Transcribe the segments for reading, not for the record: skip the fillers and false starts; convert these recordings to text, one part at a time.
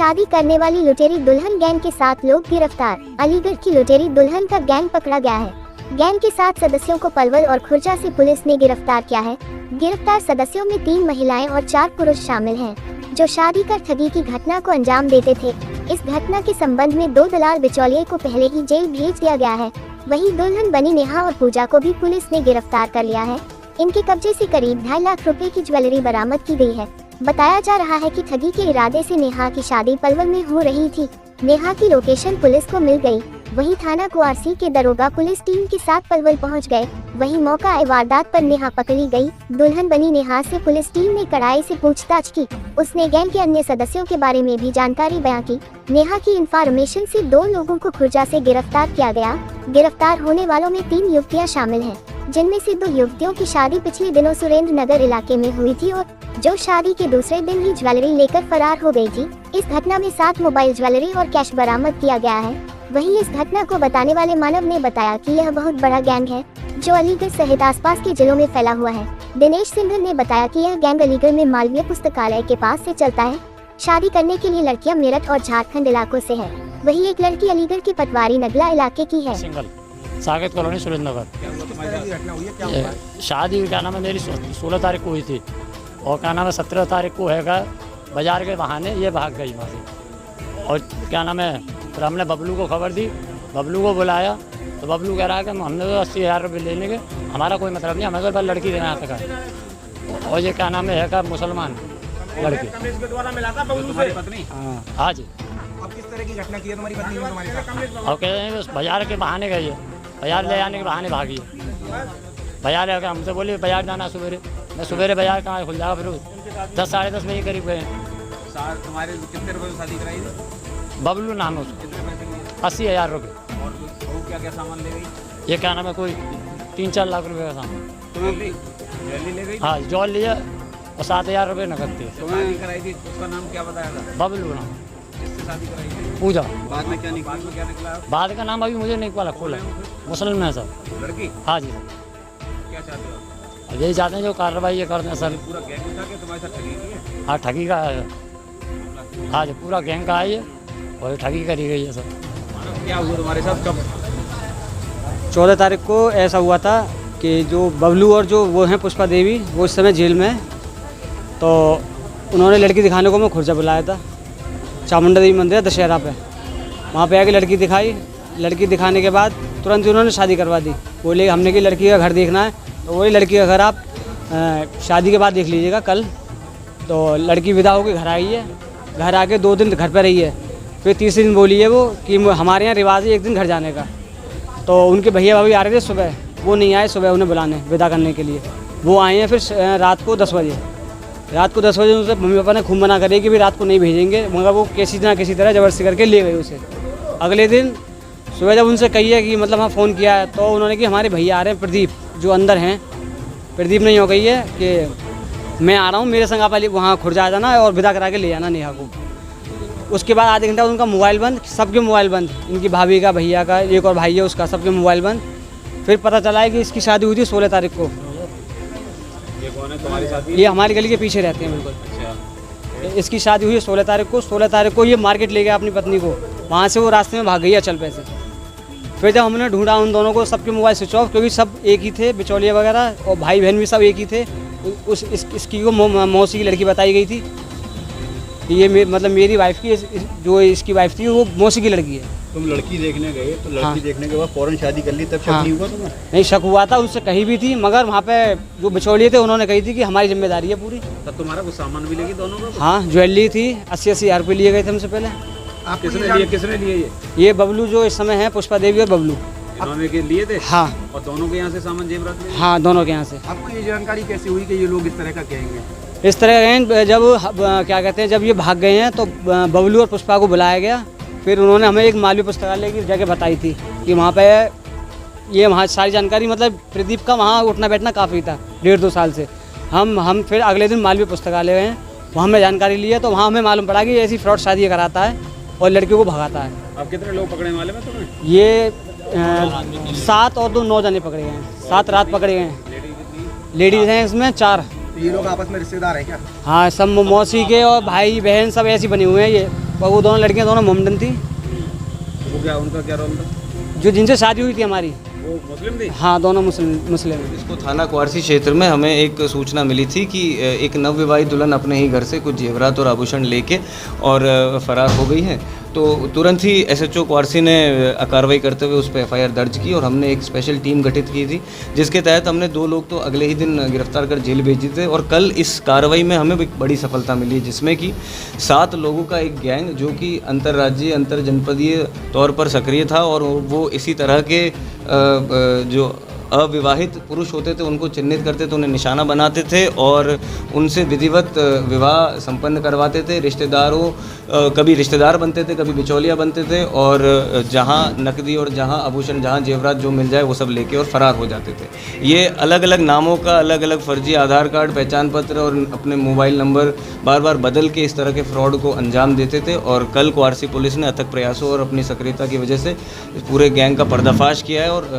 शादी करने वाली लुटेरी दुल्हन गैंग के 7 लोग गिरफ्तार। अलीगढ़ की लुटेरी दुल्हन का गैंग पकड़ा गया है। गैंग के 7 सदस्यों को पलवल और खुर्जा से पुलिस ने गिरफ्तार किया है। गिरफ्तार सदस्यों में 3 महिलाएं और 4 पुरुष शामिल हैं, जो शादी कर ठगी की घटना को अंजाम देते थे। इस घटना के संबंध में 2 दलाल बिचौलिए को पहले ही जेल भेज दिया गया है। वहीं दुल्हन बनी नेहा और पूजा को भी पुलिस ने गिरफ्तार कर लिया है। इनके कब्जे से करीब 2.5 लाख रुपए की ज्वेलरी बरामद की गई है। बताया जा रहा है कि ठगी के इरादे से नेहा की शादी पलवल में हो रही थी। नेहा की लोकेशन पुलिस को मिल गई। वहीं थाना कुआरसी के दरोगा पुलिस टीम के साथ पलवल पहुंच गए। वहीं मौका आए वारदात पर नेहा पकड़ी गई। दुल्हन बनी नेहा से पुलिस टीम ने कड़ाई से पूछताछ की। उसने गैंग के अन्य सदस्यों के बारे में भी जानकारी बयां की। नेहा की इंफॉर्मेशन से 2 लोगों को खुर्जा से गिरफ्तार किया गया। गिरफ्तार होने वालों में 3 युवतियां शामिल हैं, जिनमें से 2 युवतियों की शादी पिछले दिनों सुरेंद्र नगर इलाके में हुई थी और जो शादी के दूसरे दिन ही ज्वेलरी लेकर फरार हो गई थी। इस घटना में 7 मोबाइल ज्वेलरी और कैश बरामद किया गया है। वहीं इस घटना को बताने वाले मानव ने बताया कि यह बहुत बड़ा गैंग है, जो अलीगढ़ सहित आसपास के जिलों में फैला हुआ है। दिनेश सिंघल ने बताया कि यह गैंग अलीगढ़ में मालवीय पुस्तकालय के पास से चलता है। शादी करने के लिए लड़कियां मेरठ और झारखंड इलाकों से है। वहीं एक लड़की अलीगढ़ की पटवारी नगला इलाके की है। साकेत कॉलोनी सुरेंद्र नगर। शादी क्या नाम है मेरी 16 तारीख को हुई थी और क्या नाम है 17 तारीख को है बाजार के बहाने ये भाग गई वहाँ से। और क्या नाम है फिर हमने बबलू को खबर दी, बबलू को बुलाया तो बबलू कह रहा है कि हमने तो 80,000 रुपये लेने के, हमारा कोई मतलब नहीं, हमें तो बस लड़की देना आता है। और ये क्या नाम है का मुसलमान लड़की तुम्हारी पत्नी? हाँ जी। अब किस तरह की घटना की है तुम्हारी पत्नी ने तुम्हारे साथ? और कह रहे हैं बस बाजार के बहाने गई है, बाजार ले आने के बहाने भागी है। बाजार है हमसे बोली बाजार जाना सवेरे, मैं सवेरे बाजार कहाँ खुल जाएगा, फिर 10 साढ़े 10 बजे करीब गए। तुम्हारे कितने रुपये शादी कराई थी? बबलू नाम है उसको। 80,000 रुपये। और वो क्या क्या सामान ले गई? ये क्या नाम है कोई 3-4 लाख रुपए का सामान। ज्वेलरी ले गई? हाँ जॉल लिया और 7,000 रुपये नकद थे। शादी कराई थी, उसका नाम क्या बताया था? बबलू नाम। किससे शादी कराई थी? पूजा। बाद में क्या निकला? बाद का नाम अभी मुझे नहीं पता खोला। मुसलमान है सर। लड़की? हाँ जी। क्या चाहते हो? यही चाहते हैं जो कार्रवाई ये करते हैं सर। पूरा गैंग उठा के तुम्हारे साथ ठगी की है? हाँ ठगी का है। हाँ जी पूरा गैंग का है और ठगी करी गई है सर। क्या हुआ तुम्हारे साथ कब? 14 तारीख को ऐसा हुआ था कि जो बबलू और जो वो हैं पुष्पा देवी, वो इस समय जेल में है। तो उन्होंने लड़की दिखाने को मैं खुर्जा बुलाया था, चामुंडा देवी मंदिर है दशहरा पे। वहाँ पे आके लड़की दिखाई। लड़की दिखाने के बाद तुरंत उन्होंने शादी करवा दी। बोले हमने कि लड़की का घर देखना है, तो वही लड़की का घर आप शादी के बाद देख लीजिएगा कल। तो लड़की विदा होकर घर आई है। घर आके 2 दिन घर पर रही है। फिर तीसरे दिन बोली है वो कि हमारे यहाँ रिवाज है 1 दिन घर जाने का। तो उनके भैया भाभी आ रहे थे सुबह, वो नहीं आए सुबह उन्हें बुलाने विदा करने के लिए। वो आए हैं फिर रात को 10 बजे। रात को 10 बजे उनसे मम्मी पापा ने खूब मना करे कि भी रात को नहीं भेजेंगे, मगर वो किसी ना किसी तरह ज़बरदस्ती करके ले गए उसे। अगले दिन सुबह जब उनसे कही है कि मतलब हाँ फ़ोन किया है, तो उन्होंने कि हमारे भैया आ रहे हैं प्रदीप जो अंदर हैं। प्रदीप ने यूँ कही है कि मैं आ रहा हूँ, मेरे संग आप वहाँ खुर्जा आ जाना और विदा करा के ले आना नेहा को। उसके बाद आधे घंटा उनका मोबाइल बंद, सबके मोबाइल बंद, इनकी भाभी का, भैया का, एक और भाई है उसका, सबके मोबाइल बंद। फिर पता चला है कि इसकी शादी हुई थी 16 तारीख को। ये कौन है तुम्हारी साथी? ये हमारी गली के पीछे रहते हैं बिल्कुल। अच्छा। इसकी शादी हुई है 16 तारीख को। 16 तारीख को ये मार्केट ले गया अपनी पत्नी को, वहाँ से वो रास्ते में भाग गई है चल पैसे। फिर जब हमने ढूंढा उन दोनों को, सबके मोबाइल स्विच ऑफ, क्योंकि सब एक ही थे, बिचौलिया वगैरह और भाई बहन भी सब एक ही थे। इसकी को मौसी की लड़की बताई गई थी। ये मतलब मेरी वाइफ की, जो इसकी वाइफ थी वो मौसी की लड़की है। तुम लड़की देखने गए तो लड़की हाँ। देखने के बाद फौरन शादी कर ली, तब शक नहीं हुआ तुम्हें? नहीं शक हुआ था, उससे कही भी थी, मगर वहाँ पे जो बिचौलिए थे उन्होंने कही थी कि हमारी जिम्मेदारी है पूरी। तब तुम्हारा कुछ सामान भी लेगी दोनों का? हाँ ज्वेलरी थी, 80,000 रुपये लिए गए थे हमसे पहले। आप किसने लिए ये बबलू जो इस समय है, पुष्पा देवी और बबलू। इन्होंने के लिए थे? हाँ। और दोनों के यहाँ से सामान जेब रख लिया? हाँ दोनों के यहाँ से। आपको ये जानकारी कैसे हुई कि ये लोग इस तरह का कहेंगे? इस तरह का जब क्या कहते हैं, जब ये भाग गए हैं तो बबलू और पुष्पा को बुलाया गया। फिर उन्होंने हमें एक मालवीय पुस्तकालय की जगह बताई थी कि वहाँ पे ये वहाँ सारी जानकारी, मतलब प्रदीप का वहाँ उठना बैठना काफ़ी था 1.5-2 साल से। हम फिर अगले दिन मालवीय पुस्तकालय गए, वहाँ हमें जानकारी ली है। तो वहाँ हमें मालूम पड़ा कि ऐसी फ्रॉड शादी कराता है और लड़कियों को भगाता है। अब कितने लोग पकड़ने वाले में तुम्हें? ये 7 और 2 9 जने पकड़े गए हैं। 7 रात पकड़े गए हैं। लेडीज़ हैं इसमें 4। ये लोग आपस में रिश्तेदार हैं क्या? हाँ सब मौसी के और भाई बहन सब ऐसे बने हुए हैं ये। और वो दोनों लड़कियां दोनों मोमडन थी, वो क्या उनका क्या रोल था? जो जिनसे शादी हुई थी हमारी। वो मुस्लिम थी? हाँ, दोनों मुस्लिम हैं। इसको थाना क्वारसी क्षेत्र में हमें एक सूचना मिली थी कि एक नवविवाहित दुल्हन अपने ही घर से कुछ जेवरात और आभूषण लेके और फरार हो गई है। तो तुरंत ही एसएचओ क्वारसी ने कार्रवाई करते हुए उस पर एफआईआर दर्ज की और हमने एक स्पेशल टीम गठित की थी, जिसके तहत हमने 2 लोग तो अगले ही दिन गिरफ्तार कर जेल भेज दिए थे। और कल इस कार्रवाई में हमें एक बड़ी सफलता मिली है, जिसमें कि 7 लोगों का एक गैंग जो कि अंतर्राज्यीय अंतरजनपदीय तौर पर सक्रिय था और वो इसी तरह के जो अविवाहित पुरुष होते थे उनको चिन्हित करते थे, उन्हें निशाना बनाते थे और उनसे विधिवत विवाह संपन्न करवाते थे। रिश्तेदारों कभी रिश्तेदार बनते थे, कभी बिचौलिया बनते थे और जहां नकदी और जहां आभूषण, जहां जेवरात जो मिल जाए वो सब लेके और फरार हो जाते थे। ये अलग अलग नामों का, अलग अलग फर्जी आधार कार्ड, पहचान पत्र और अपने मोबाइल नंबर बार बार बदल के इस तरह के फ्रॉड को अंजाम देते थे। और कल क्वारसी पुलिस ने अथक प्रयासों और अपनी सक्रियता की वजह से इस पूरे गैंग का पर्दाफाश किया है और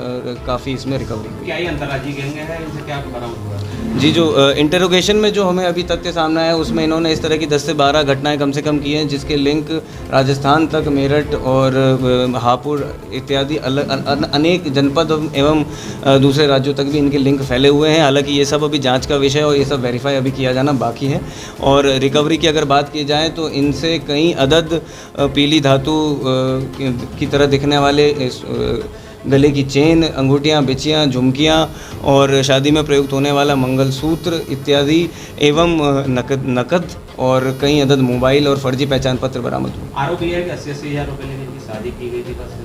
काफ़ी इसमें रिकवरी। क्या ये अंतर्राज्यीय गैंग है, इनसे क्या बरामद हुआ? जी, जो इंटरोगेशन में जो हमें अभी तथ्य सामने आया उसमें इन्होंने इस तरह की 10 से 12 घटनाएं कम से कम की हैं, जिसके लिंक राजस्थान तक, मेरठ और हापुड़ इत्यादि अनेक जनपद एवं दूसरे राज्यों तक भी इनके लिंक फैले हुए हैं। हालांकि ये सब अभी जांच का विषय और ये सब वेरीफाई अभी किया जाना बाकी है। और रिकवरी की अगर बात की जाए तो इनसे कई अदद पीली धातु की तरह दिखने वाले गले की चेन, अंगूठियाँ, बिछियाँ, झुमकियाँ और शादी में प्रयुक्त होने वाला मंगलसूत्र इत्यादि एवं नकद और कई अदद मोबाइल और फर्जी पहचान पत्र बरामद हुए। आरोप यह है कि 80-80 हज़ार रुपये लेके इनकी शादी की गई थी, बस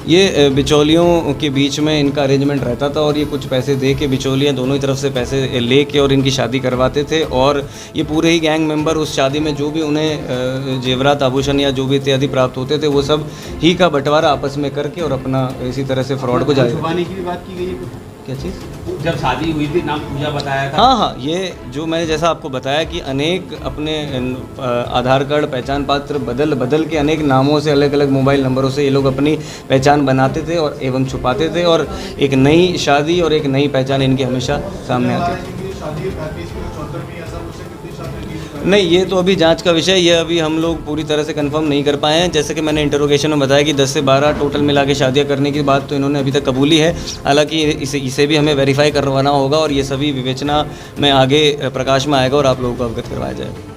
ये बिचौलियों के बीच में इनका अरेंजमेंट रहता था और ये कुछ पैसे दे के बिचौलियाँ दोनों ही तरफ से पैसे ले के और इनकी शादी करवाते थे। और ये पूरे ही गैंग मेंबर उस शादी में जो भी उन्हें जेवरात, आभूषण या जो भी इत्यादि प्राप्त होते थे वो सब ही का बंटवारा आपस में करके और अपना इसी तरह से फ्रॉड को जारी छुपाने की भी बात की गई है। क्या चीज़? जब शादी हुई थी नाम पूजा बताया था। हाँ, ये जो मैंने जैसा आपको बताया कि अनेक अपने आधार कार्ड, पहचान पत्र बदल के अनेक नामों से, अलग अलग मोबाइल नंबरों से ये लोग अपनी पहचान बनाते थे और एवं छुपाते थे और एक नई शादी और एक नई पहचान इनकी हमेशा सामने आती थी। नहीं, ये तो अभी जांच का विषय, ये अभी हम लोग पूरी तरह से कंफर्म नहीं कर पाए हैं। जैसे कि मैंने इंटरोगेशन में बताया कि 10 से 12 टोटल मिला के शादियाँ करने की बात तो इन्होंने अभी तक कबूली है। हालांकि इसे भी हमें वेरीफाई करवाना होगा और ये सभी विवेचना में आगे प्रकाश में आएगा और आप लोगों को अवगत करवाया जाएगा।